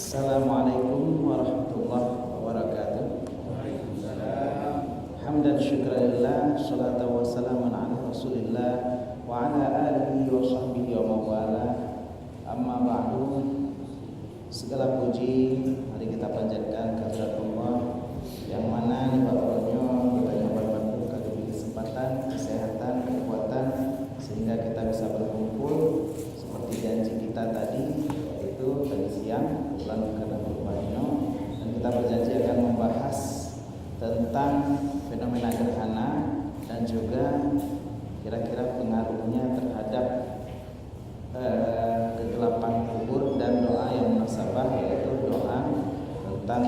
Assalamualaikum warahmatullahi wabarakatuh. Hamdan syukralillah, salatu wassalamu ala rasulillah wa ala alihi wa sahbihi wa mawala. Amma ba'du. Segala puji mari kita panjatkan kehadirat Allah yang mana di bawahnya kita nyoba diberi kesempatan, kesehatan, kekuatan sehingga kita bisa berkumpul seperti janji kita tadi, yaitu tadi siang bulan karena berbanyo, dan kita berjanji akan membahas tentang fenomena gerhana dan juga kira-kira pengaruhnya terhadap kegelapan kubur dan doa yang munasabah, yaitu doa tentang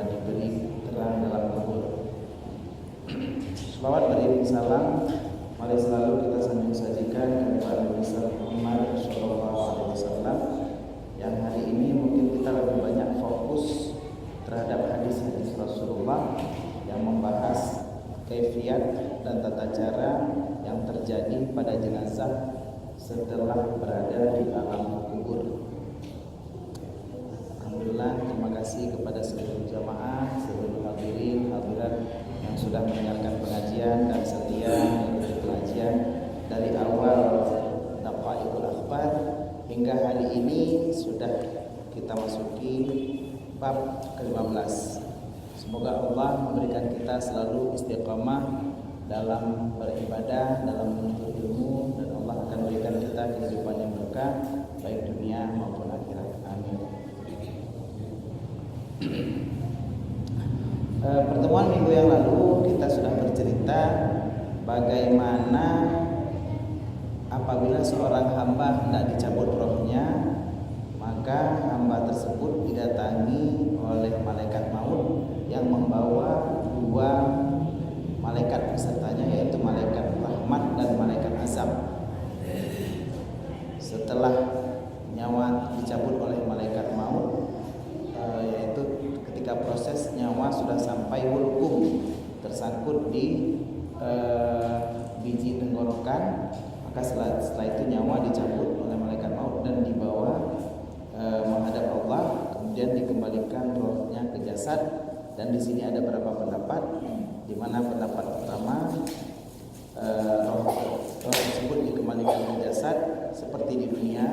diberi terang dalam kubur. Shalawat beriring salam mari selalu kita sambil sajikan kepada Nabi Muhammad sallallahu alaihi wasallam, yang hari ini mungkin kita lebih banyak fokus terhadap hadis-hadis Rasulullah yang membahas kaifiat dan tata cara yang terjadi pada jenazah setelah berada di alam kubur. Alhamdulillah, terima kasih kepada seluruh jamaah, seluruh hadirin hadirat yang sudah mendengarkan pengajian dan setia mengikuti pengajian dari awal Daqaiqul Akhbar hingga hari ini sudah kita masuki bab ke-15. Semoga Allah memberikan kita selalu istiqamah dalam beribadah, dalam menuntut ilmu, dan Allah akan berikan kita kehidupan yang berkah baik dunia maupun akhirat. Amin. Pertemuan minggu yang lalu kita sudah bercerita bagaimana apabila seorang hamba hendak dicabut rohnya, maka hamba tersebut didatangi oleh malaikat maut yang membawa dua malaikat besertanya, yaitu malaikat rahmat dan malaikat azab. Setelah nyawa dicabut oleh malaikat maut, yaitu ketika proses nyawa sudah sampai hulqum, tersangkut di biji tenggorokan, maka setelah itu nyawa dicabut oleh malaikat maut dan dibawa menghadap Allah, kemudian dikembalikan rohnya ke jasad. Dan di sini ada beberapa pendapat, di mana pendapat pertama roh tersebut dikembalikan ke jasad seperti di dunia,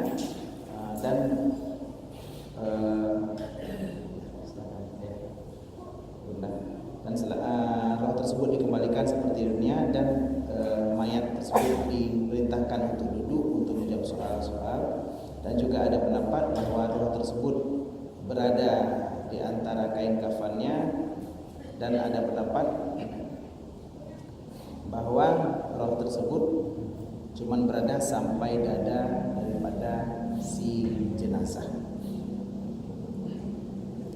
dan roh tersebut dikembalikan seperti di dunia, dan mayat tersebut diperintahkan untuk duduk untuk menjawab soal-soal. Dan juga ada pendapat bahwa roh tersebut berada di antara kain kafannya, dan ada pendapat bahwa roh tersebut cuman berada sampai dada daripada si jenazah.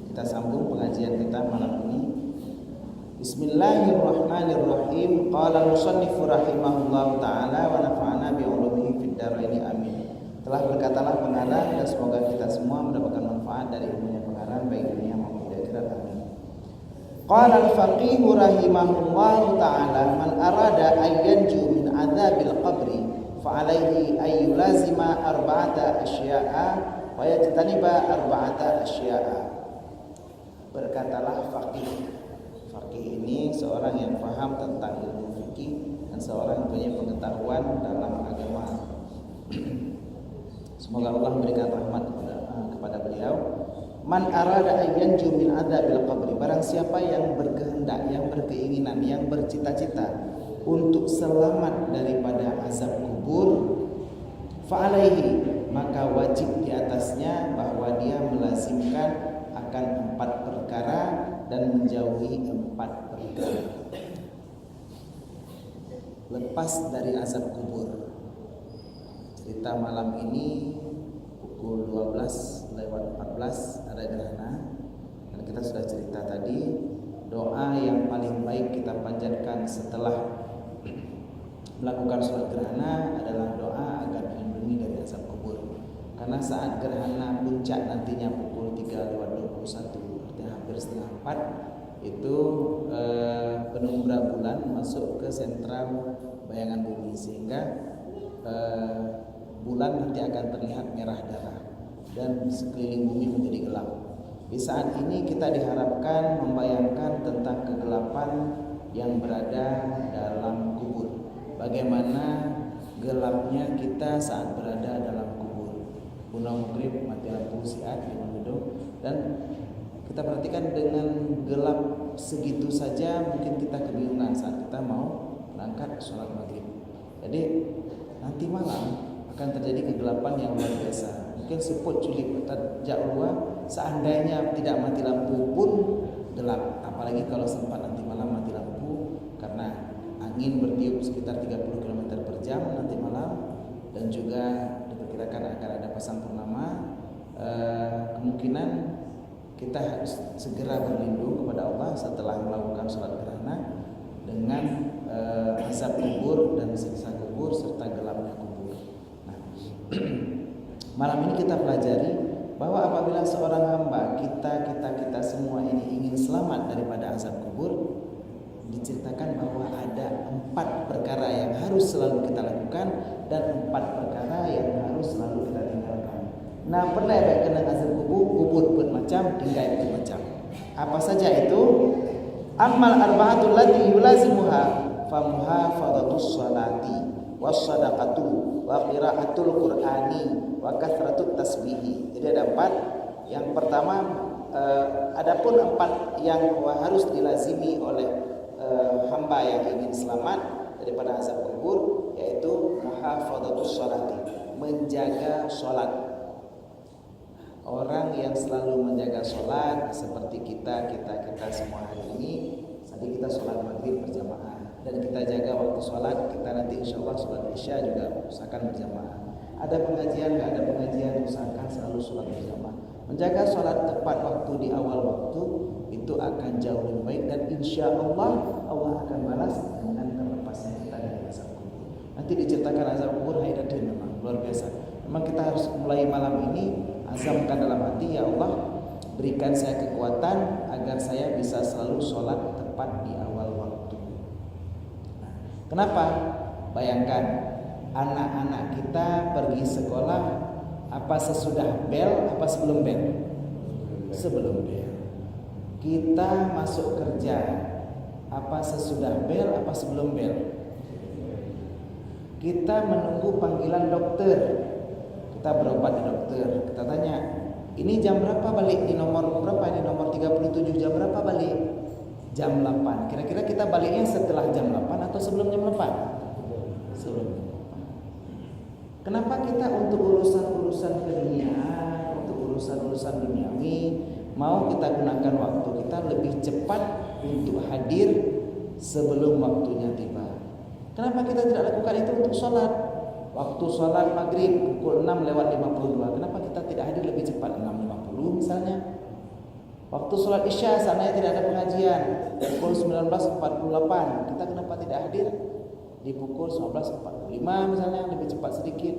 Kita sambung pengajian kita malam ini. Bismillahirrahmanirrahim. Qala al-musannifu rahimahullahu ta'ala wa nafa'ana bi'ulumihi fid dharaini amin. Telah berkatalah pengarang, dan semoga kita semua mendapatkan manfaat dari ilmunya pengarang baik dunia maupun di akhirat. Amin. Qala al-faqih rahimahullahu ta'ala man arada ayyanju min adzabil qabri fa alaihi ay yulazima arba'ata asya'a wa yajtaniba arba'ata asya'a. Berkatalah faqih. Faqih ini seorang yang paham tentang ilmu fikih dan seorang yang punya pengetahuan dalam agama. Semoga Allah memberikan rahmat kepada beliau. Man arada ayyanju min adzabil qabri, barang siapa yang berkehendak, yang berkeinginan, yang bercita-cita untuk selamat daripada azab kubur, fa alaihi, maka wajib di atasnya bahwa dia melazimkan akan 4 perkara dan menjauhi 4 perkara. Lepas dari azab kubur. Cerita malam ini pukul 12:14 ada gerhana, dan kita sudah cerita tadi doa yang paling baik kita panjatkan setelah melakukan sholat gerhana adalah doa agar dilindungi dari azab kubur. Karena saat gerhana puncak nantinya pukul 3:21, artinya hampir setengah 4, itu penumbra bulan masuk ke sentral bayangan bumi, sehingga bulan nanti akan terlihat merah darah dan sekeliling bumi menjadi gelap. Di saat ini kita diharapkan membayangkan tentang kegelapan yang berada dalam kubur. Bagaimana gelapnya kita saat berada dalam kubur. Pulau Maghrib, mati lampu siat di gedung, dan kita perhatikan dengan gelap segitu saja mungkin kita kebingungan saat kita mau berangkat sholat maghrib. Jadi nanti malam akan terjadi kegelapan yang luar biasa. Mungkin seput culik tajak luar, seandainya tidak mati lampu pun gelap. Apalagi kalau sempat nanti malam mati lampu karena angin bertiup sekitar 30 km per jam nanti malam, dan juga diperkirakan akan ada pasang purnama. Kemungkinan kita harus segera berlindung kepada Allah setelah melakukan sholat gerhana dengan azab kubur dan siksa kubur serta gelapnya kubur. Nah, malam ini kita pelajari bahwa apabila seorang hamba kita semua ini ingin selamat daripada azab kubur, diceritakan bahwa ada 4 perkara yang harus selalu kita lakukan dan 4 perkara yang harus selalu kita tinggalkan. Nah, pernah ada kena azab kubur pun macam, tinggal itu macam. Apa saja itu? Amal arba'atul lati yulazimuha fa muhafadhatus sholati was shadaqatu wa qiraatul qur'ani wa kathratut tasbihi. Jadi ada 4. Yang pertama, adapun 4 yang harus dilazimi oleh hamba yang ingin selamat daripada azab kubur, yaitu muhafadhatus sholati, menjaga sholat. Orang yang selalu menjaga sholat seperti kita semua hari ini, tadi kita sholat maghrib berjamaah dan kita jaga waktu sholat, kita nanti insya Allah sholat isya juga usahakan berjamaah. Ada pengajian, nggak ada pengajian, usahakan selalu sholat berjamaah. Menjaga sholat tepat waktu di awal waktu itu akan jauh lebih baik, dan insya Allah akan balas dengan terlepasnya kita dari azab kubur. Nanti diceritakan azab kubur haidatin, memang luar biasa. Memang kita harus mulai malam ini azamkan dalam hati, ya Allah, berikan saya kekuatan agar saya bisa selalu sholat tepat di awal waktu. Nah, kenapa? Bayangkan anak-anak kita pergi sekolah, apa sesudah bel, apa sebelum bel? Sebelum bel. Kita masuk kerja, apa sesudah bel, apa sebelum bel? Kita menunggu panggilan dokter, kita berobat di dokter, kita tanya, ini jam berapa balik, di nomor berapa, ini nomor 37, jam berapa balik? Jam 8. Kira-kira kita baliknya setelah jam 8 atau sebelum jam 8? Sebelum. Kenapa kita untuk urusan-urusan keduniaan, untuk urusan-urusan duniawi, mau kita gunakan waktu kita lebih cepat untuk hadir sebelum waktunya tiba? Kenapa kita tidak lakukan itu untuk sholat? Waktu sholat maghrib pukul 6:52, kenapa kita tidak hadir lebih cepat, 6:50 misalnya? Waktu sholat isya sana tidak ada pengajian, pukul 19:48, kita kenapa tidak hadir di pukul 19:45 misalnya, lebih cepat sedikit?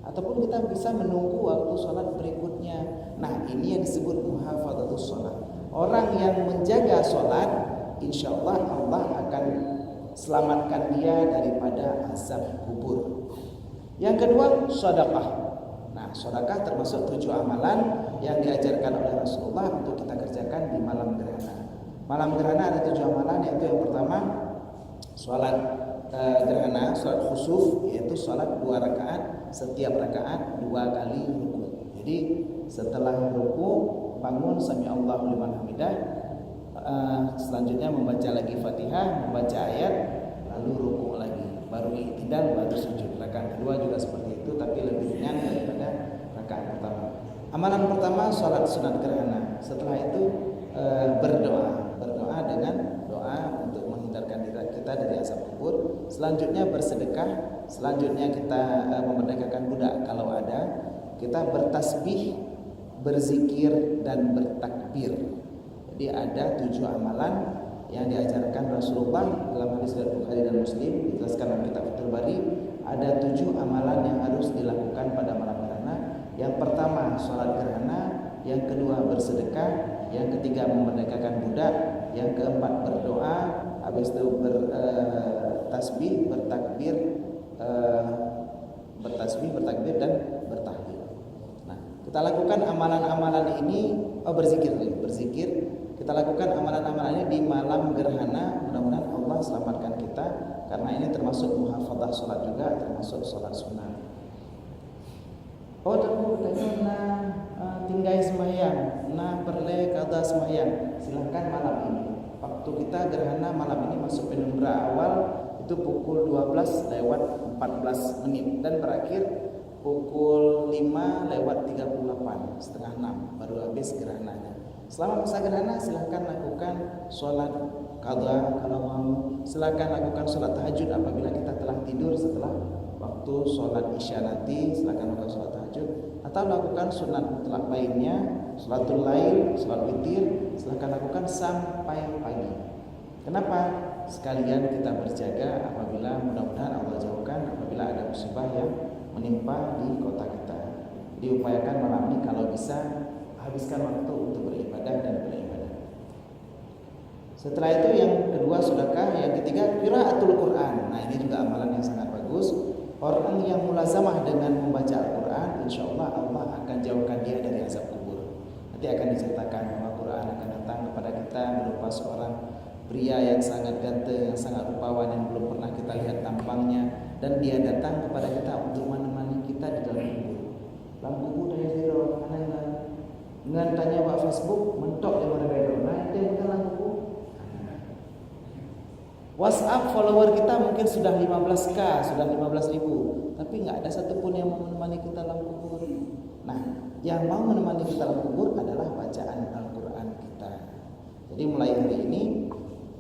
Ataupun kita bisa menunggu waktu sholat berikutnya. Nah, ini yang disebut muhafadhatus sholat. Orang yang menjaga sholat, insya Allah Allah akan selamatkan dia daripada azab kubur. Yang kedua, sedekah. Nah, sedekah termasuk 7 amalan yang diajarkan oleh Rasulullah untuk kita kerjakan di malam gerhana. Malam gerhana ada 7 amalan, yaitu yang pertama sholat gerhana, sholat khusuf, yaitu sholat 2 rakaat, setiap rakaat 2 kali ruku. Jadi setelah ruku bangun sami Allahu liman hamidah, selanjutnya membaca lagi Fatihah, membaca ayat, lalu ruku lagi, baru i'tidal, baru sujud. Rakaat kedua juga seperti itu, tapi lebih ringan daripada rakaat pertama. Amalan pertama sholat sunat gerhana. Setelah itu berdoa dengan doa untuk menghindarkan diri kita dari azab kubur. Selanjutnya bersedekah. Selanjutnya kita memerdekakan budak kalau ada. Kita bertasbih, berzikir, dan bertakbir. Jadi ada 7 amalan yang diajarkan Rasulullah dalam hadis dari Bukhari dan Muslim, dijelaskan dalam kitab Fathul Bari. Ada 7 amalan yang harus dilakukan pada malam gerhana. Yang pertama sholat gerhana, yang kedua bersedekah, yang ketiga memerdekakan budak, yang keempat berdoa, habis itu bertasbih, bertakbir dan bertahlil. Nah, kita lakukan amalan-amalan ini berzikir. Kita lakukan amalan-amalan ini di malam gerhana. Mudah-mudahan Allah selamatkan kita, karena ini termasuk muhafadzah salat juga, termasuk salat sunnah. Tinggal sembahyang, perle kada sembahyang. Silahkan malam ini. Waktu kita gerhana malam ini masuk penumbra awal itu pukul 12 lewat 14 menit dan berakhir pukul 5 lewat 38, setengah 6 baru habis gerhananya. Selama masa gerhana silahkan lakukan sholat qadha kalau mau, silahkan lakukan sholat tahajud apabila kita telah tidur setelah waktu sholat isya nanti, silahkan lakukan sholat tahajud atau lakukan sunat mutlak lainnya, sholatul lail, sholat witir, silahkan lakukan sampai pagi. Kenapa? Sekalian kita berjaga apabila mudah-mudahan Allah jauhkan apabila ada musibah yang menimpa di kota kita. Diupayakan malam ini kalau bisa habiskan waktu untuk beribadah dan beribadah. Setelah itu yang kedua sedekah, yang ketiga qiraatul Quran. Nah, ini juga amalan yang sangat bagus. Orang yang mulazamah dengan membaca Al-Quran, insya Allah Allah akan jauhkan dia dari azab kubur. Nanti akan diceritakan bahwa Quran akan datang kepada kita berupa seorang pria yang sangat ganteng, yang sangat rupawan, yang belum pernah kita lihat tampangnya, dan dia datang kepada kita untuk menemani kita di dalam kubur. Dalam kubur dari zero, dengan tanya pak Facebook, mentok di mana zero, nah itu yang dalam kubur. WhatsApp follower kita mungkin sudah 15k, sudah 15.000, tapi nggak ada satupun yang mau menemani kita dalam kubur. Nah, yang mau menemani kita dalam kubur adalah bacaan Al-Quran kita. Jadi mulai hari ini,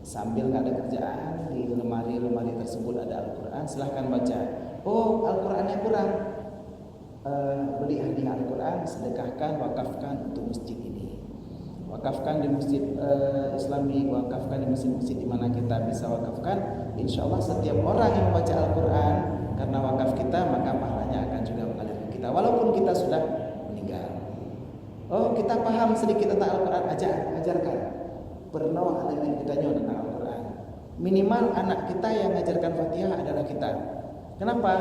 sambil nggak ada kerjaan, di lemari-lemari tersebut ada Al-Quran, silahkan baca. Oh, Al-Qurannya kurang, beli hadiah Al-Quran, sedekahkan, wakafkan untuk masjid ini. Wakafkan di masjid Islami, wakafkan di masjid-masjid di mana kita bisa wakafkan. Insya Allah setiap orang yang membaca Al-Quran karena wakaf kita, maka pahalanya akan juga mengalir ke kita walaupun kita sudah meninggal. Oh, kita paham sedikit tentang Al-Quran, ajarkan. Pernah ada yang kita tentang Al-Quran. Minimal anak kita yang mengajarkan Fatihah adalah kita. Kenapa?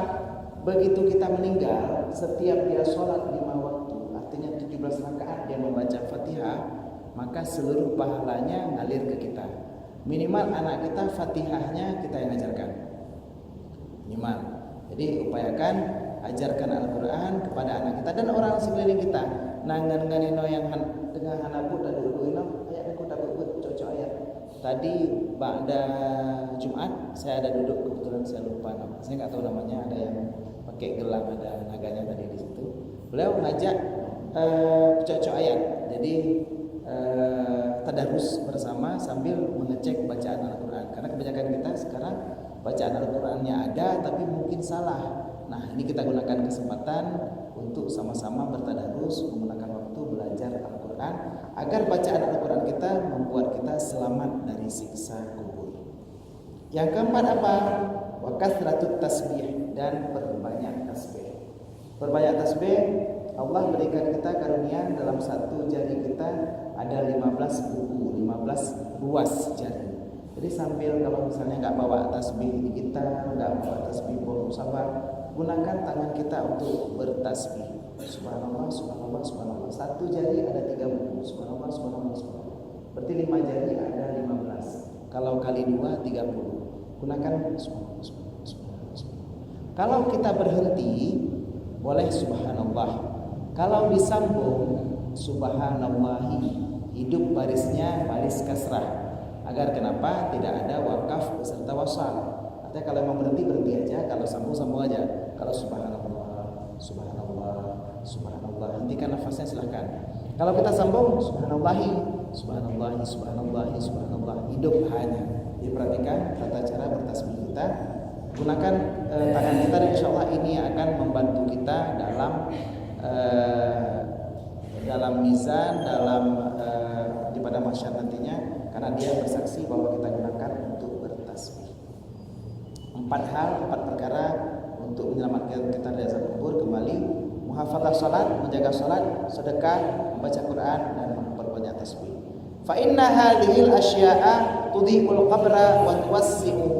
Begitu kita meninggal, setiap dia sholat 5 waktu, artinya 17 rakaat dia membaca Fatihah, maka seluruh pahalanya ngalir ke kita. Minimal anak kita Fatihahnya kita yang ajarkan. Minimal. Jadi upayakan ajarkan Al-Quran kepada anak kita dan orang sekeliling kita. Nangan-nganino yang tengah hanaput dan duduk-duduk ayat aku tak cocok ayat. Tadi pada Jumat saya ada duduk, kebetulan saya lupa nama. Saya nggak tahu namanya, ada yang pakai gelang, ada naganya tadi di situ. Beliau ngajak cocok ayat. Jadi tadarus bersama sambil mengecek bacaan Al-Quran. Karena kebanyakan kita sekarang bacaan Al-Qurannya ada tapi mungkin salah. Nah, ini kita gunakan kesempatan untuk sama-sama bertadarus, menggunakan waktu belajar Al-Quran agar bacaan Al-Quran kita membuat kita selamat dari siksa kubur. Yang keempat apa? Wa kathratut tasbih, dan perbanyak tasbih. Perbanyak tasbih, Allah berikan kita karunia dalam satu jari kita ada 15 buku, 15 ruas jari. Jadi sambil kalau misalnya nggak bawa tasbih di kita, nggak bawa tasbih bohong sabar, gunakan tangan kita untuk bertasbih. Subhanallah, subhanallah, subhanallah. Satu jari ada 3 buku. Subhanallah, subhanallah, subhanallah. Berarti 5 jari ada 15. Kalau kali 2 30. Gunakan subhanallah, subhanallah, subhanallah, subhanallah. Kalau kita berhenti boleh subhanallah. Kalau disambung subhanallahi, hidup barisnya baris kasrah. Agar kenapa? Tidak ada wakaf beserta wasal. Artinya kalau mau berhenti aja, kalau sambung aja. Kalau subhanallah, subhanallah, subhanallah, hentikan nafasnya silahkan. Kalau kita sambung subhanallahi, subhanallahi, subhanallahi, subhanallah, hidup hanya. Diperhatikan tata cara bertasbih kita. Gunakan tangan kita dan insya Allah ini akan membantu kita dalam mizan, di pada masyarakat nantinya, karena dia bersaksi bahwa kita gunakan untuk bertasbih. 4 perkara untuk menyelamatkan kita dari azab kubur. Kembali, muhafadzah salat, menjaga salat, sedekah, membaca Quran, dan memperbanyak tasbih. Fa inna hadhil asya'a tudhi'ul qabra wa tuwassi'uhu.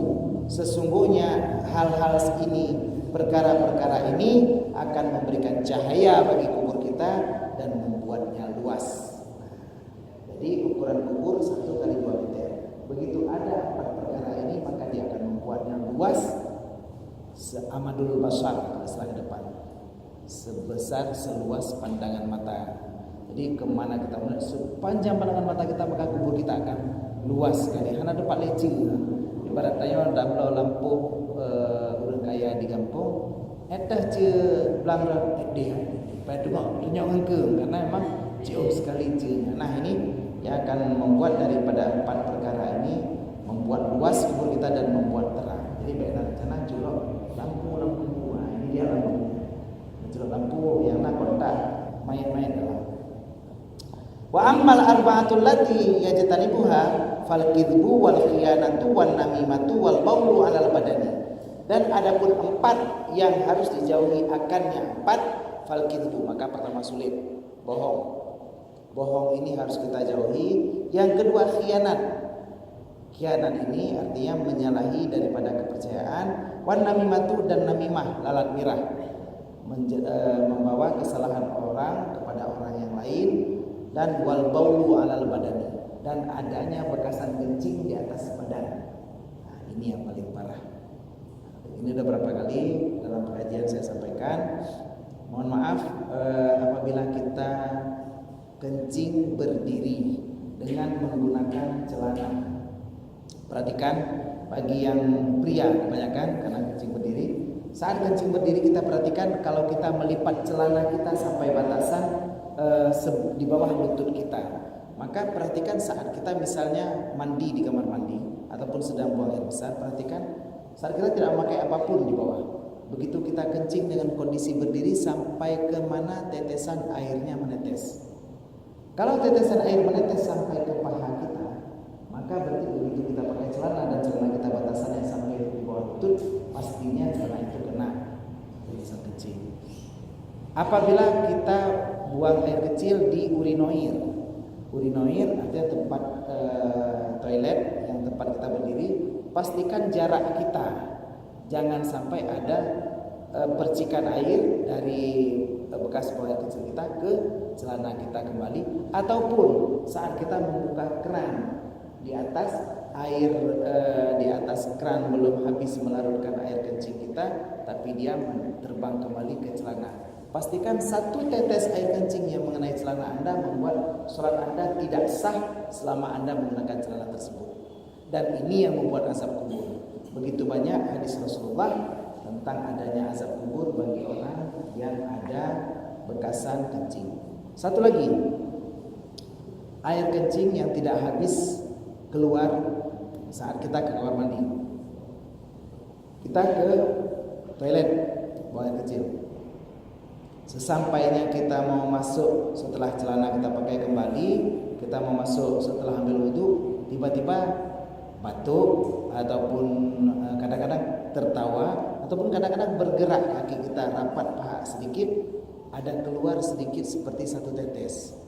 Sesungguhnya hal-hal ini, perkara-perkara ini akan memberikan cahaya bagi kubur kita dan membuatnya luas. Nah, seamadul basar, istilah depan, sebesar seluas pandangan mata. Jadi kemana kita melihat, sepanjang pandangan mata kita, maka kubur kita akan luas sekali. Hana dapat lecing. Ibarat tayo dalam lampu urang kaya di kampung, etah ce belang dia. Pada tengok hangkeung karena memang jauh sekali ce. Nah, ini yang akan membuat daripada 4 perkara ini membuat luas kubur kita dan membuat terang. Jadi baik rencana julok lampu. Nah, ini dia lampu. Julok lampu yang nak kontak main-main dalam. Wa ammal arba'atul lati yajtanibuha fal kidbu wal khiyanatu wan namimatu wal qawlu 'alal badani. Dan adapun 4 yang harus dijauhi akannya 4 fal kidbu, maka pertama sulit, bohong. Bohong ini harus kita jauhi. Yang kedua khianat. Khianat ini artinya menyalahi daripada kepercayaan. Wan namimatu dan namimah, lalat mirah, membawa kesalahan orang kepada orang yang lain. Dan wal baulu alal badani, dan adanya bekasan kencing di atas badan. Nah, ini yang paling parah. Ini udah berapa kali dalam pengajian saya sampaikan. Mohon maaf apabila kita kencing berdiri dengan menggunakan celana. Perhatikan bagi yang pria kebanyakan karena kencing berdiri. Saat kencing berdiri kita perhatikan kalau kita melipat celana kita sampai batasan di bawah lutut kita. Maka perhatikan saat kita misalnya mandi di kamar mandi ataupun sedang buang air besar, perhatikan saat kita tidak memakai apapun di bawah. Begitu kita kencing dengan kondisi berdiri sampai ke mana tetesan airnya menetes. Kalau tetesan air menetes sampai ke paha kita, maka berarti begitu kita pakai celana dan celana kita batasannya sampai di bawah lutut, pastinya celana itu kena tetesan kencing. Apabila kita buang air kecil di urinoir. Urinoir artinya tempat toilet yang tempat kita berdiri. Pastikan jarak kita, jangan sampai ada percikan air dari bekas buang air kecil kita ke celana kita kembali. Ataupun saat kita membuka keran di atas air di atas keran belum habis melarutkan air kencing kita, tapi dia terbang kembali ke celana. Pastikan 1 tetes air kencing yang mengenai celana Anda membuat sholat Anda tidak sah selama Anda menggunakan celana tersebut. Dan ini yang membuat azab kubur. Begitu banyak hadis Rasulullah tentang adanya azab kubur bagi orang yang ada bekasan kencing. Satu lagi, air kencing yang tidak habis keluar saat kita ke kamar mandi. Kita ke toilet buang air kecil. Sesampainya kita mau masuk setelah celana kita pakai kembali, kita mau masuk setelah ambil wudu, tiba-tiba batuk ataupun kadang-kadang tertawa ataupun kadang-kadang bergerak kaki kita rapat paha sedikit, ada keluar sedikit seperti 1 tetes.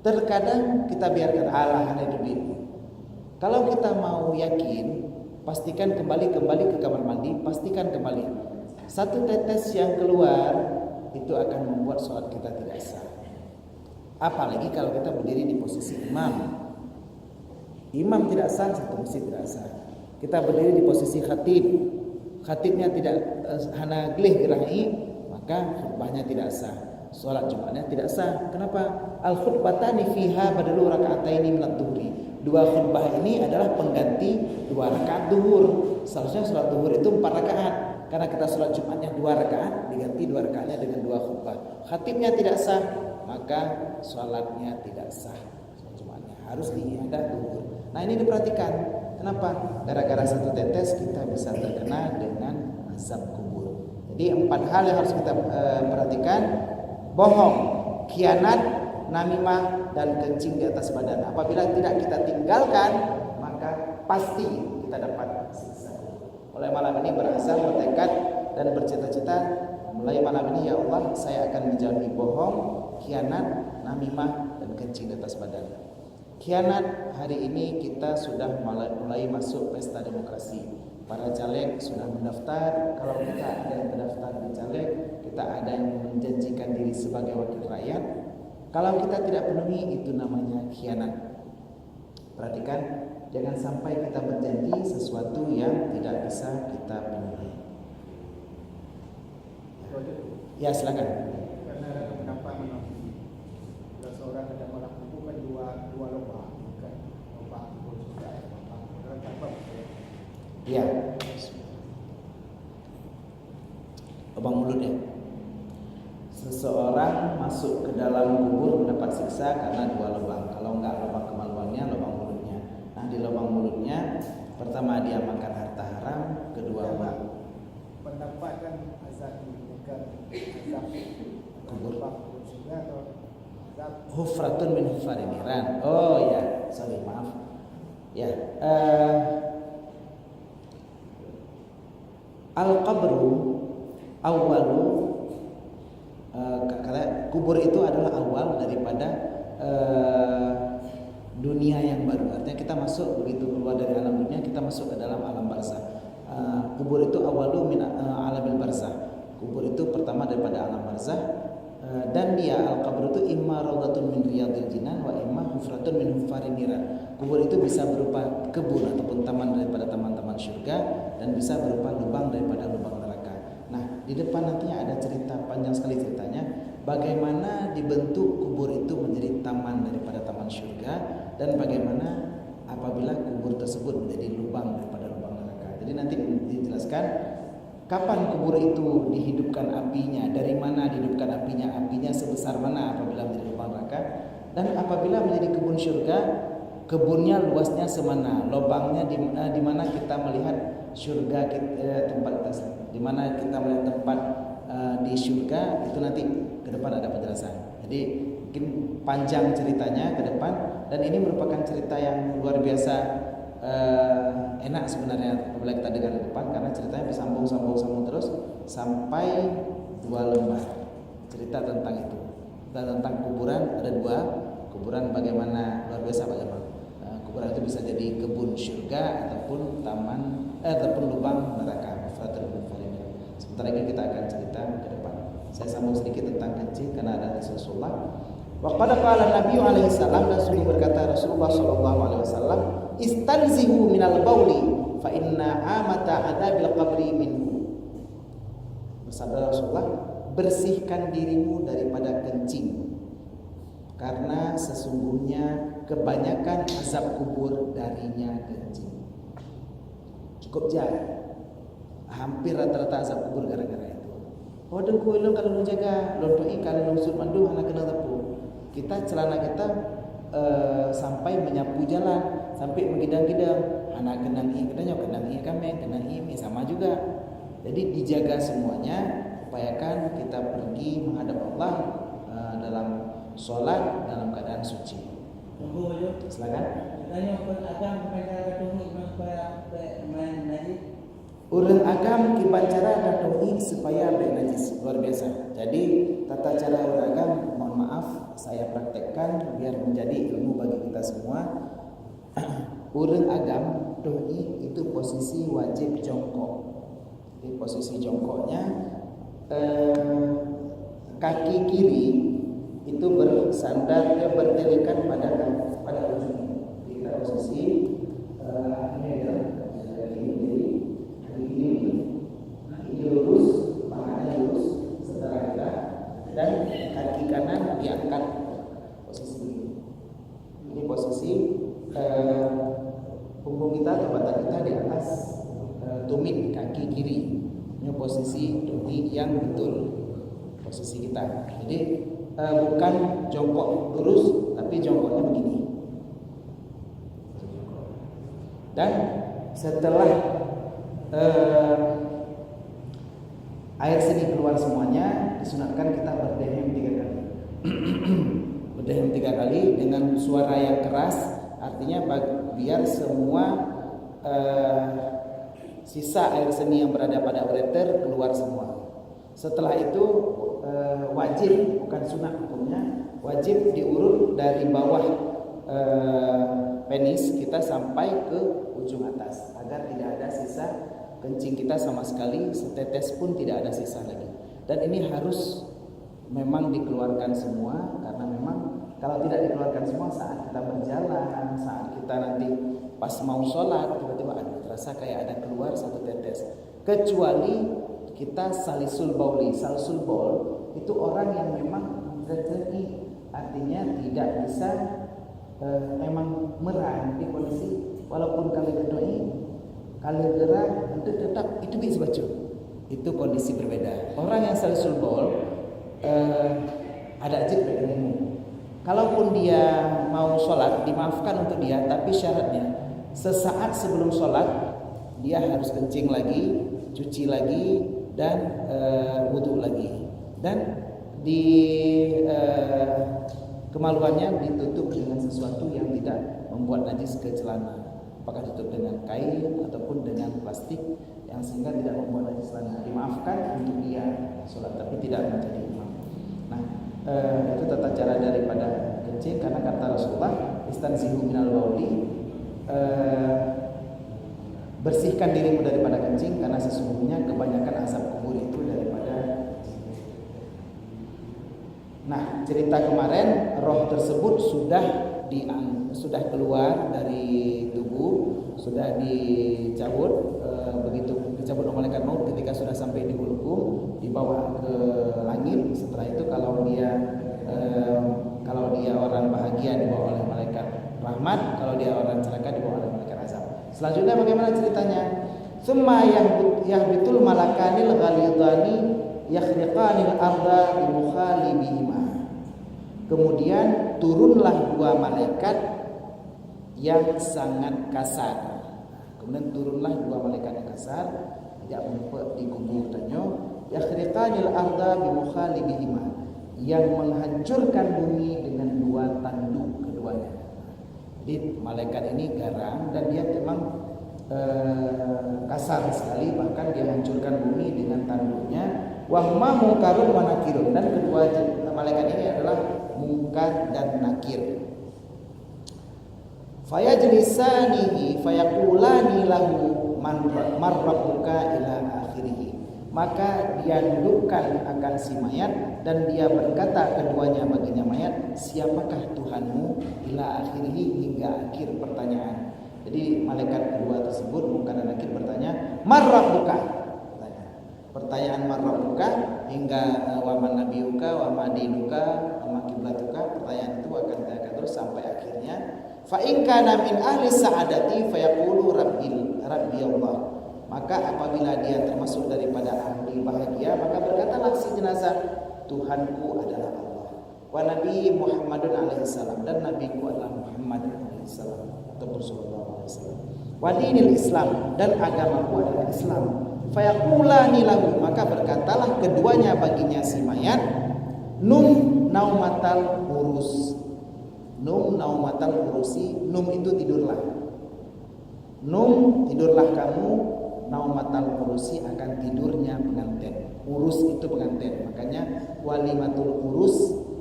Terkadang kita biarkan Allah hidup. Kalau kita mau yakin, pastikan kembali ke kamar mandi, pastikan kembali. 1 tetes yang keluar itu akan membuat sholat kita tidak sah. Apalagi kalau kita berdiri di posisi imam. Imam tidak sah, satu masjid tidak sah. Kita berdiri di posisi khatib. Khatibnya tidak hana gelih gerai, maka khutbahnya tidak sah. Sholat Jumatnya tidak sah. Kenapa? Al-khutbatani fiha badalu raka'ataini minad dhuhri. 2 khutbah ini adalah pengganti 2 rakaat duhur. Seharusnya sholat duhur itu 4 rakaat. Karena kita sholat Jumatnya 2 rakaat, diganti 2 rakaatnya dengan 2 khutbah. Khatibnya tidak sah, maka sholatnya tidak sah. Sholat Jumatnya harus diiadah duhur. Nah, ini diperhatikan. Kenapa? Gara-gara 1 tetes kita bisa terkena dengan azab kubur. Jadi 4 hal yang harus kita perhatikan: bohong, khianat, namimah, dan kencing di atas badan. Apabila tidak kita tinggalkan, maka pasti kita dapat siksa. Mulai malam ini berazam, bertekad dan bercita-cita, mulai malam ini ya Allah, saya akan menjauhi bohong, khianat, namimah, dan kencing di atas badan. Khianat, hari ini kita sudah mulai masuk pesta demokrasi. Para caleg sudah mendaftar. Kalau kita ada yang terdaftar di caleg, kita ada yang menjanjikan diri sebagai wakil rakyat. Kalau kita tidak penuhi, itu namanya khianat. Perhatikan, jangan sampai kita berjanji sesuatu yang tidak bisa kita penuhi. Ya silakan. Karena ada pendapat kalau seorang ada malam kubur kan dua lubang, kan lubang kubur juga, lubang orang tanpa. Iya. Lubang mulut ya. Seseorang masuk ke dalam kubur mendapat siksa karena dua lubang. Kalau enggak lubang kemaluannya, lubang mulutnya. Nah di lubang mulutnya, pertama dia makan harta haram, kedua pendapat kan azab bukan azab kubur juga atau azab hufratun min hufarin niran. Oh ya, sorry maaf. Ya, al-qabru awwalu, kata kubur itu adalah awal daripada dunia yang baru. Artinya kita masuk, begitu keluar dari alam dunia, kita masuk ke dalam alam barzah. Kubur itu awalu min alamil barzah. Kubur itu pertama daripada alam barzah, dan dia al-qabr itu imma rawdatun min riyadil jinan wa imma hufratun min hufarin niran. Kubur itu bisa berupa kebun ataupun taman daripada taman-taman surga, dan bisa berupa lubang daripada lubang neraka. Nah, di depan nantinya ada cerita, panjang sekali ceritanya, bagaimana dibentuk kubur itu menjadi taman daripada taman surga, dan bagaimana apabila kubur tersebut menjadi lubang daripada lubang neraka. Jadi nanti dijelaskan kapan kubur itu dihidupkan apinya, dari mana dihidupkan apinya, apinya sebesar mana apabila menjadi lubang neraka, dan apabila menjadi kebun surga, kebunnya luasnya semana, lubangnya di mana kita melihat surga, tempat di mana kita melihat tempat di surga, itu nanti ke depan ada penjelasan. Jadi mungkin panjang ceritanya ke depan, dan ini merupakan cerita yang luar biasa enak sebenarnya apabila kita dengar ke depan, karena ceritanya bersambung terus sampai 2 lembar cerita tentang itu. Dan tentang kuburan, ada 2 kuburan, bagaimana luar biasa bagaimana kuburan itu bisa jadi kebun surga ataupun taman ataupun lubang neraka. Sebentar lagi kita akan cerita ke depan. Saya sambung sedikit tentang kencing karena ada Rasulullah. Wa qala qala Nabi alaihi salam, dan sungguh berkata Rasulullah sallallahu alaihi wasallam, istanzihu minal bauli fa inna amata adabil qabri minhu. Bersabda Rasulullah, bersihkan dirimu daripada kencing, karena sesungguhnya kebanyakan azab kubur darinya kencing. Cukup jauh. Hampir rata-rata azab kubur gara-gara itu. Oh dengku ilmu kalau lu jaga, lontoi kalau lu mandu anak kena tepu. Kita celana kita sampai menyapu jalan, sampai menggidang-gidang, anak kenang i kami kenang i sama juga. Jadi dijaga semuanya, upayakan kita pergi menghadap Allah dalam sholat dalam keadaan suci. Silakan. Urang agam kibancara datoi supaya baik najis, luar biasa. Jadi tata cara urang agam, mohon maaf saya praktekkan biar menjadi ilmu bagi kita semua. Urang agam doi itu posisi wajib jongkok. Di posisi jongkoknya kaki kiri itu bersandar bertelekan pada ujung. Kita posisi ini lurus, tangannya lurus setelah kita, dan kaki kanan diangkat posisi ini. Ini posisi punggung kita atau badan kita di atas tumit kaki kiri. Ini posisi doi yang betul, posisi kita. Jadi bukan jongkok lurus, tapi jongkoknya begini. Dan setelah air seni keluar semuanya, disunatkan kita berdehem 3 kali. Berdehem 3 kali dengan suara yang keras, artinya biar semua sisa air seni yang berada pada ureter keluar semua. Setelah itu wajib, bukan sunat hukumnya, wajib diurut dari bawah penis kita sampai ke ujung atas, agar tidak ada sisa kencing kita sama sekali, setetes pun tidak ada sisa lagi. Dan ini harus memang dikeluarkan semua, karena memang kalau tidak dikeluarkan semua saat kita berjalan, saat kita nanti pas mau sholat, tiba-tiba ada terasa kayak ada keluar 1 tetes. Kecuali kita salisul bauli. Salisul baul itu orang yang memang rezeki, artinya tidak bisa memang merah di kondisi walaupun kali berdoi kali gerak untuk tetap itu bisa baca. Itu kondisi berbeda. Orang yang salisul baul ada ajib ilmu. Kalaupun dia mau sholat dimaafkan untuk dia, tapi syaratnya sesaat sebelum sholat dia harus kencing lagi, cuci lagi, dan wudhu lagi. Dan di kemaluannya ditutup dengan sesuatu yang tidak membuat najis ke celana, apakah ditutup dengan kain ataupun dengan plastik yang sehingga tidak membuat najis celana. Dimaafkan untuk dia sholat, tapi tidak menjadi imam. Nah, itu tata cara daripada kencing, karena kata Rasulullah istanzihu minal bauli, bersihkan dirimu daripada kencing, karena sesungguhnya kebanyakan asap kubur itu daripada. Nah, cerita kemarin roh tersebut sudah keluar dari tubuh, sudah dicabut. Begitu dicabut oleh malaikat maut, ketika sudah sampai di hulqum, dibawa ke langit. Setelah itu kalau dia orang bahagia dibawa oleh malaikat rahmat, kalau dia orang celaka dibawa oleh malaikat azab. Selanjutnya bagaimana ceritanya? Summa yahbitul malakanil ghalidhani yakhriqanil arda bi mukhalibihima. Kemudian turunlah dua malaikat yang sangat kasar. Kemudian turunlah dua malaikat yang kasar yang menempel di kubur tanyo, yakhriqanil arda bi mukhalibihima, yang menghancurkan bumi dengan dua tanduk keduanya. Jadi malaikat ini garang dan dia memang kasar sekali, bahkan dia hancurkan bumi dengan tanduknya. Wa huma munkarun wa nakirun, dan kedua malaikat ini adalah munkar dan nakir. Fayajlisanihi fayaqulani lahu man rabbuka ila akhirih. Maka dia dudukkan akan si mayat dan dia berkata keduanya baginya mayat, siapakah Tuhanmu, ila akhirih, hingga akhir pertanyaan. Jadi malaikat kedua tersebut munkar dan nakir bertanya, man rabbuka. Pertanyaan man rabbuka hingga wa man nabiyuka wa ma dinuka wa ma qiblatuka. Pertanyaan itu akan terus sampai akhirnya fa in kana min ahli sa'adati fa yaqulu rabbi Allah. Maka apabila dia termasuk daripada ahli bahagia, maka berkatalah si jenazah, Tuhanku adalah Allah. Wa Nabi Muhammadun alaihi salam, dan nabiku adalah Muhammad alaihi salam atau sallallahu alaihi wasallam. Wa dinil Islam, dan agamaku adalah Islam. Fa yaqulani lahu, maka berkatalah keduanya baginya si mayat, num naumatal urus. Num naumatal urusi, num itu tidurlah. Num tidurlah kamu, naumatal urusi akan tidurnya pengantin. Urus itu pengantin, makanya walimatul urus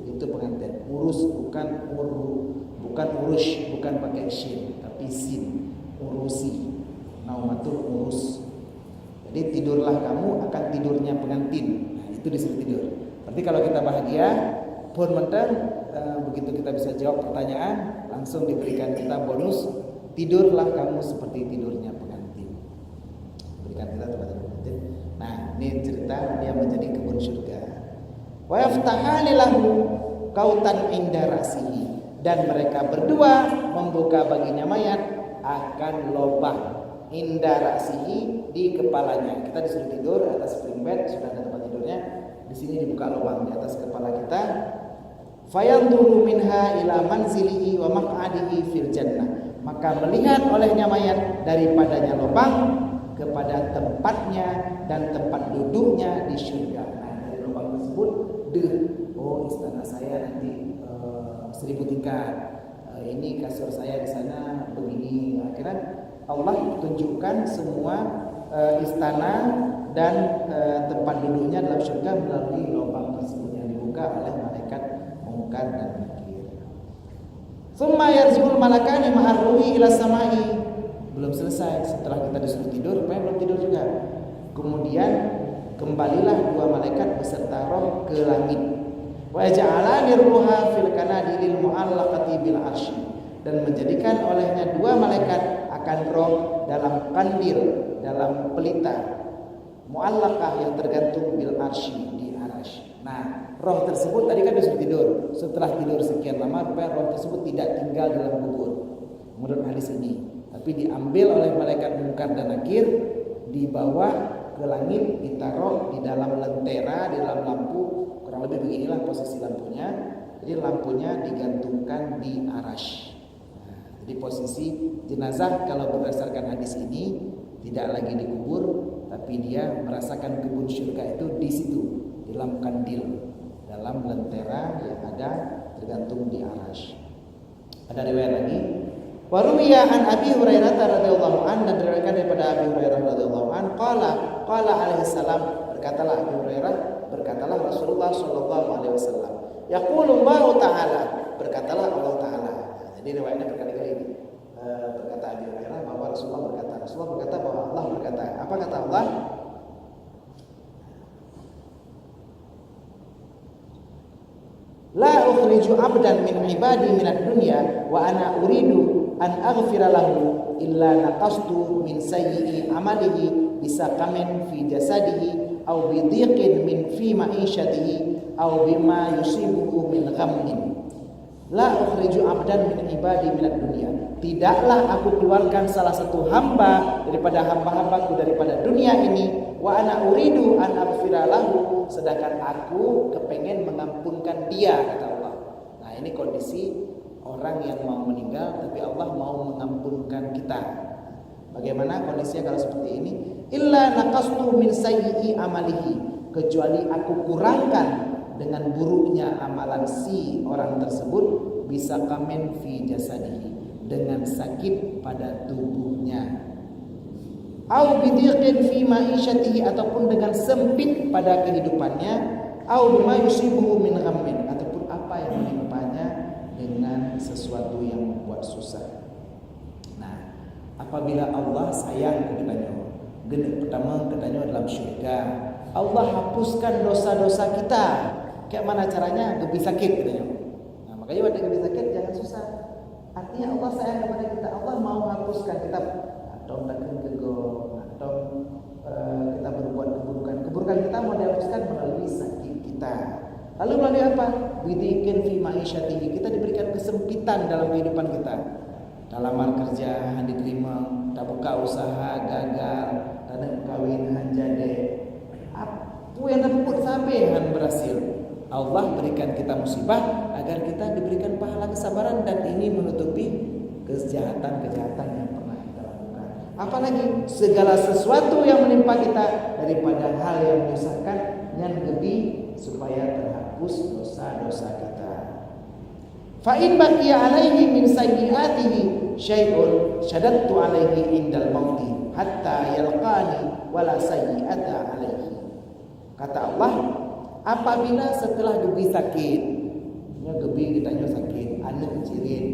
itu pengantin. Urus bukan urus, bukan pakai shin tapi sin. Urusi, naumatul urus. Jadi tidurlah kamu akan tidurnya pengantin. Nah, itu disebut tidur. Tapi kalau kita bahagia pun mentang, begitu kita bisa jawab pertanyaan, langsung diberikan kita bonus, tidurlah kamu seperti tidurnya pengantin. Berikan kita tempat tidur pengantin. Nah, ini cerita dia menjadi kebun surga. Wa yaftahani lahu kautan inda rasihi, dan mereka berdua membuka baginya mayat akan lubang inda rasihi, di kepalanya. Kita disuruh tidur atas spring bed, sudah ada tempat tidurnya. Di sini dibuka lubang di atas kepala kita. Fayanduru minha ila manzilihi wa maq'adihi fil jannah. Maka melihat olehnya mayat daripadanya lubang kepada tempatnya dan tempat duduknya di surga. Nah, dari lubang tersebut, istana saya nanti 1000 tingkat. Ini kasur saya di sana begini. Akhirnya Allah tunjukkan semua istana dan tempat duduknya dalam surga melalui lubang tersebut yang dibuka oleh malaikat munkar dan nakir. Summa yarji'ul malakani ma'ar ruhi ila samai. Belum selesai, setelah kita disuruh tidur, belum tidur juga. Kemudian kembalilah dua malaikat beserta roh ke langit. Wa ja'alani ruha fil kanadilil mu'allaqati bil arsy, dan menjadikan olehnya dua malaikat akan roh dalam kandil, dalam pelita muallaqah yang tergantung bil arsy di arasy. Nah, roh tersebut tadi kan disuruh tidur. Setelah tidur sekian lama, rupanya roh tersebut tidak tinggal dalam kubur. Menurut hadis ini, tapi diambil oleh malaikat Munkar dan Nakir, dibawa ke langit, ditaruh di dalam lentera, di dalam lampu. Kurang lebih beginilah posisi lampunya. Jadi lampunya digantungkan di arasy. Nah, jadi posisi jenazah kalau berdasarkan hadis ini tidak lagi dikubur, tapi dia merasakan kebun surga itu di situ, di dalam kandil, dalam lentera yang ada tergantung di arasy. Ada riwayat lagi. Wa ruwiya an Abi Hurairah radhiyallahu an, dan diriwayatkan daripada Abi Hurairah radhiyallahu an, qala alaihi salam, berkatalah Abi Hurairah, berkatalah Rasulullah sallallahu alaihi wasallam, yaqulu Allah taala, berkatalah Allah taala. Jadi riwayatnya berkali-kali ini. Berkata Abi Hurairah bahwa Rasulullah berkata bahwa Allah berkata. Apa kata Allah? La ukhriju abdan min ibadi minad dunya wa ana uridu an aghfira lahu illa naqastu min sayyi'i amalihi bisaqamin fi jasadihi aw bi dhiqin min fi ma'ishatihi aw bima yusibuhu min ghammin. La ukhriju abdan min ibadi minad dunya. Tidaklah aku keluarkan salah satu hamba daripada hamba-hambaku daripada dunia ini, wa ana uridu an aghfira lahu, sedangkan aku kepengen mengampunkan dia, kata Allah. Nah, ini kondisi orang yang mau meninggal tapi Allah mau mengampunkan kita. Bagaimana kondisinya kalau seperti ini? Illa naqastu min sayyi'i amalihi, kecuali aku kurangkan dengan buruknya amalan si orang tersebut, bisa kamen fi jasadihi, dengan sakit pada tubuhnya, au bidiqin fi ma'isyatihi, ataupun dengan sempit pada kehidupannya, au bima yusibuhu min ghammin, ataupun apa yang menimpanya dengan sesuatu yang membuat susah. Nah, apabila Allah sayang kepadanya, pertama katanya dalam syurga, Allah hapuskan dosa-dosa kita. Kayak mana caranya? Lebih sakit katanya. Nah, makanya pada lebih sakit jangan susah. Artinya Allah sayang kepada kita. Allah mau hapuskan kita atau takkan kego atau kita berbuat keburukan kita mau dihapuskan melalui sakit kita. Lalu melalui apa? Bidikin fi ma'isyatihi, kita diberikan kesempitan dalam kehidupan kita. Dalam kerja diterima, tak buka usaha gagal, tak ada kawin hanjade. Apa yang dapat sampai berhasil? Allah berikan kita musibah agar kita diberikan pahala kesabaran, dan ini menutupi kejahatan-kejahatan yang pernah kita lakukan. Apalagi segala sesuatu yang menimpa kita daripada hal yang menyusahkan, yang lebih supaya terhapus dosa-dosa kita. Fa in baqiya alaihi min sayyi'atihi syai'un syadattu alaihi indal mauti hatta yalqani wala sayyi'ata alaihi. Kata Allah, apabila setelah gebi sakit, gebi kitanya sakit, anak kecirin,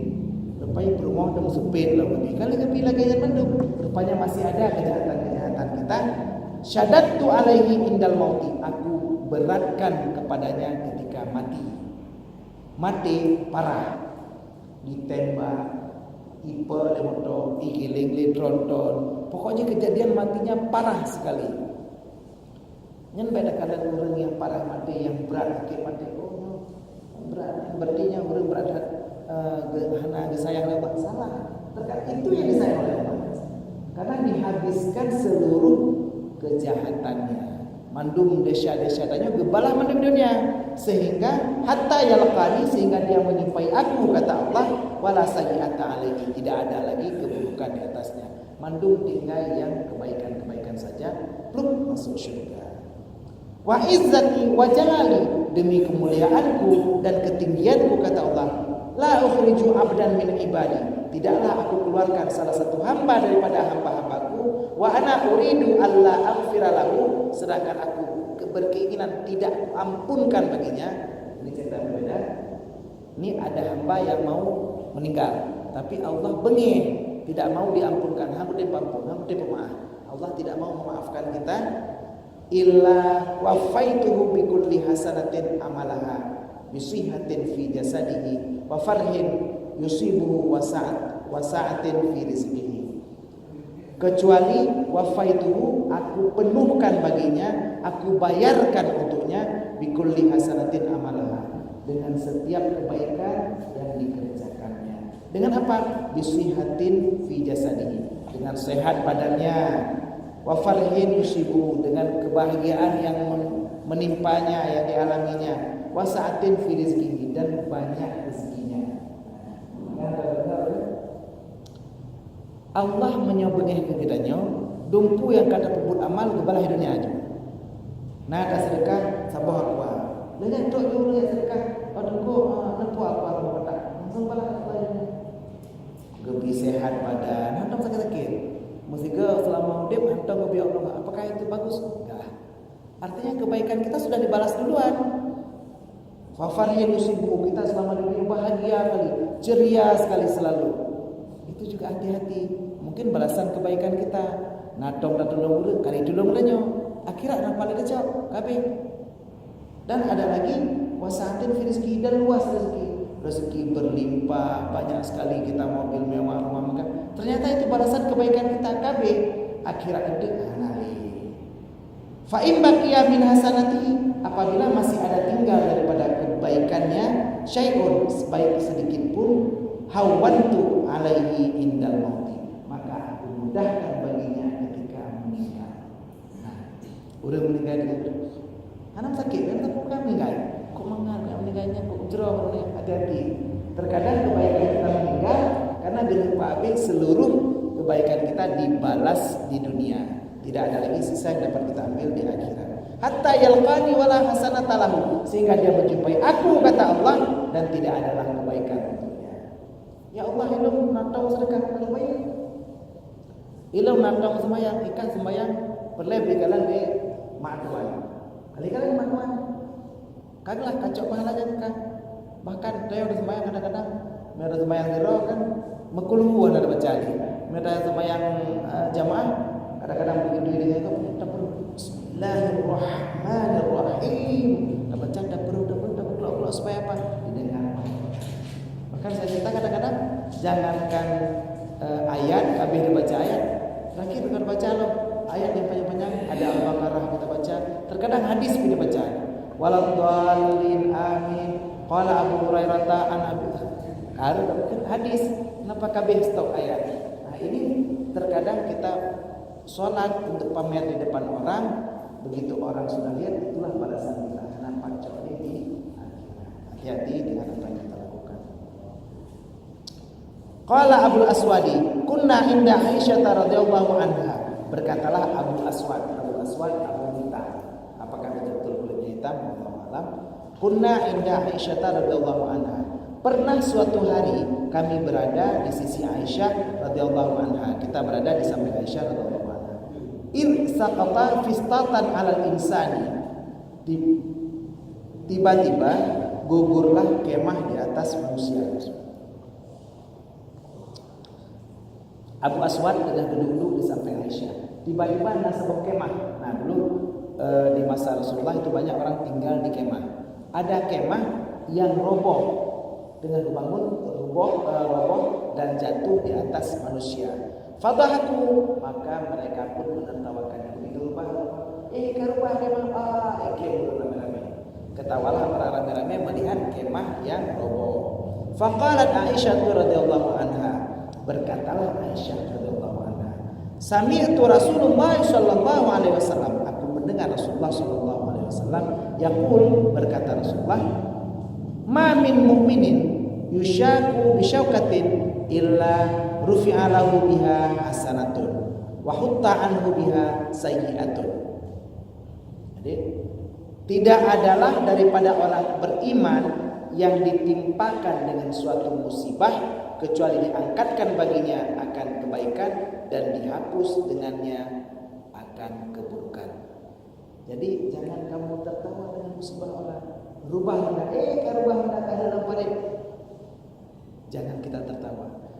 rupanya berumah dan sepit lah gebi. Kalau gebi lagi yang mendung, rupanya masih ada kejahatan-kejahatan kita. Syadattu alaihi indal mauti, aku beratkan kepadanya ketika mati. Mati parah, ditembak, ipe lemoto, igiling tronton. Pokoknya kejadian matinya parah sekali. Yang beda kalian orang yang parah mati, yang berat sakit mati, oh berat, berarti orang berat hana disayang oleh Allah. Salah, terkait itu yang disayang oleh Allah, karena dihabiskan seluruh kejahatannya. Mandum desa-desanya gebalah mandum dunia, sehingga hatta yalqani, sehingga dia menyumpai aku, kata Allah, wala sayyi'ata alaihi, tidak ada lagi keburukan di atasnya. Mandum tinggal yang kebaikan-kebaikan saja, pluk masuk syurga. Wa izzati wa jalali, demi kemuliaanku dan ketinggianku, kata Allah, la ukhriju abdan min ibadi, tidaklah aku keluarkan salah satu hamba daripada hamba-hambaku, wa ana uridu alla aghfira lahu, sedangkan aku berkeinginan tidak ampunkan baginya. Ini cerita berbeda. Ini ada hamba yang mau meninggal, tapi Allah bengih, tidak mau diampunkan. Hamba pemaaf. Allah tidak mau memaafkan kita. Illa wafaituhu bi kulli hasanatin amalaha bisihatin fi jasadihi wa farhin yusibuhu wa sa'atin fi rizqihi. kecuali wafaituhu, aku penuhkan baginya, aku bayarkan untuknya bikulli hasanatin amalaha, dengan setiap kebaikan yang dikerjakannya. Dengan apa? Bisihatin fi jasadihi, dengan sehat badannya, wa farhin yusibu, dengan kebahagiaan yang menimpanya, yang dialaminya, wa sa'atin fi rizqihi, dan banyak rezekinya. Allah menyobengeh ke kitanya dumpu yang kata pebut amal kebalah hidupnya aja. Nah, ada sedekah sabah aku. Dengan tok dulu ya sedekah. Aduh kok nempu aku petak. Langsung balah lainnya. Gebi sehat badan, hantam sakit-sakit. Mesti ke selama hidup hantam gebi Allah. Apakah itu bagus? Enggak. Artinya kebaikan kita sudah dibalas duluan. Fafariyan yusibu, kita selama dunia bahagia kali, ceria sekali selalu. Itu juga hati-hati. Mungkin balasan kebaikan kita. Natong dan tolong kali dulu mulanya. Akhirat nampak ada jawab kabeh. Dan ada lagi wasatin fi rizki, dan luas rezeki. Rezeki berlimpah, banyak sekali, kita mobil mewah, rumah megah. Ternyata itu balasan kebaikan kita kabeh. Akhirat itu anali. Fa in baqiya min hasanatihi, apabila masih ada tinggal daripada kebaikannya, syai'un, sebaik sedikit pun, hawantu alaihi indal mauti, maka aku mudahkan baginya ketika meninggal. Nah, udah meninggal dia terus. Anak sakit kan, tapi bukan meninggal. Kok meninggal? Meninggalnya kok jerah? Hati-hati. Terkadang kebaikan kita meninggal karena dengan Pak seluruh kebaikan kita dibalas di dunia. Tidak ada lagi sisa yang dapat kita ambil di akhirat. Hatta yalqani wala hasanata lahu, sehingga dia menjumpai aku, kata Allah, dan tidak adalah kebaikan untuknya. Ya Allah, ilmu natong sedekah kalau baik. Ilmu natong sembahyang, ikan sembahyang, berlebih kalian di makduan. Kali-kali makduan. Kaglah kacau pahalanya kan. Bahkan saya udah sembahyang kadang-kadang, mereka sembahyang zero kan, mekuluan ada baca di. Mereka sembahyang jamaah, kadang-kadang begitu dirinya itu dapur Bismillahirrahmanirrahim. Baca dapur keluar supaya apa? Didengar. Bahkan saya cerita kadang-kadang jangankan ayat, kabeh dibaca ayat, lagi bukan baca loh ayat yang panjang-panjang, ada Al-Baqarah kita baca, terkadang hadis kita baca. Waladhdallin amin. Qala Abu Hurairah an Abi hadis, kenapa kabeh stop ayat? Nah, ini terkadang kita sholat untuk pamer di depan orang, begitu orang sudah lihat, itulah balasan kita. Nampak cowok ini. Hati-hati dengan apa yang kita lakukan. Qala Abul Aswadi, kunna inda Aisyah radhiyallahu anha. Berkatalah Abul Aswad Abu Mita. Apakah betul kulitnya hitam? Wallahu a'lam. Kunna inda Aisyah radhiyallahu anha. Pernah suatu hari kami berada di sisi Aisyah radhiyallahu anha. Kita berada di samping Aisyah radhiyallahu anha. Saqata fistatan 'alal insani. Tiba-tiba gugurlah kemah di atas manusia. Abu Aswad tengah duduk di samping Aisyah. Tiba-tiba ada sebuah kemah. Nah, dulu di masa Rasulullah itu banyak orang tinggal di kemah. Ada kemah yang roboh, dengan dibangun roboh dan jatuh di atas manusia. Fadahaku, maka mereka pun menertawakannya. Begitu rubah, kerubah kemah, rame-rame. Ketawalah para rame-rame melihat kemah yang roboh. Faqalat Aisyah radhiyallahu anha, berkatalah Aisyah radhiyallahu anha, sami'tu Rasulullah sallallahu alaihi wasallam, aku mendengar Rasulullah sallallahu alaihi wasallam yaqul, berkata Rasulullah, ma min mu'minin yushaku bisyaukatin illa rufi'a lahu biha hasanatun wa hutta anhu biha sayyi'atun. Jadi tidak adalah daripada orang beriman yang ditimpakan dengan suatu musibah kecuali diangkatkan baginya akan kebaikan dan dihapus dengannya akan keburukan. Jadi jangan kamu tertawa dengan musibah orang. Rubah hendak, rubah hendak ada dalam parit. Jangan kita tertawa.